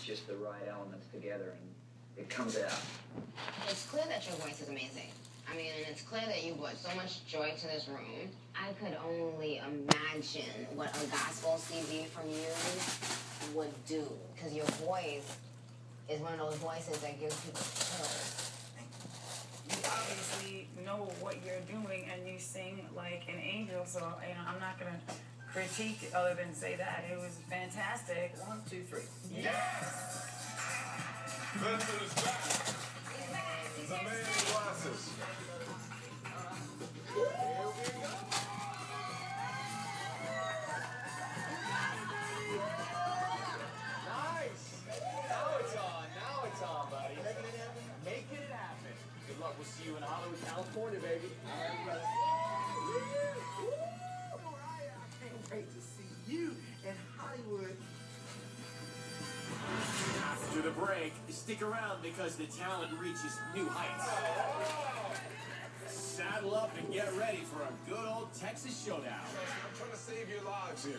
just the right elements together, and it comes out. It's clear that your voice is amazing. I mean, and it's clear that you brought so much joy to this room. I could only imagine what a gospel CD from you would do, because your voice is one of those voices that gives people chills. You obviously know what you're doing, and you sing like an angel, so I'm not gonna critique it other than say that it was fantastic. 1, 2, 3. Yes! Kitten is back. The man in glasses. Here we go. Nice! Now it's on. Now it's on, buddy. Making it happen? Making it happen. Good luck. We'll see you in Hollywood, California, baby. All right, brother. Mariah, I can't wait to see you in Hollywood. After the break, stick around because the talent reaches new heights. Saddle up and get ready for a good old Texas showdown. I'm trying to save your lives here.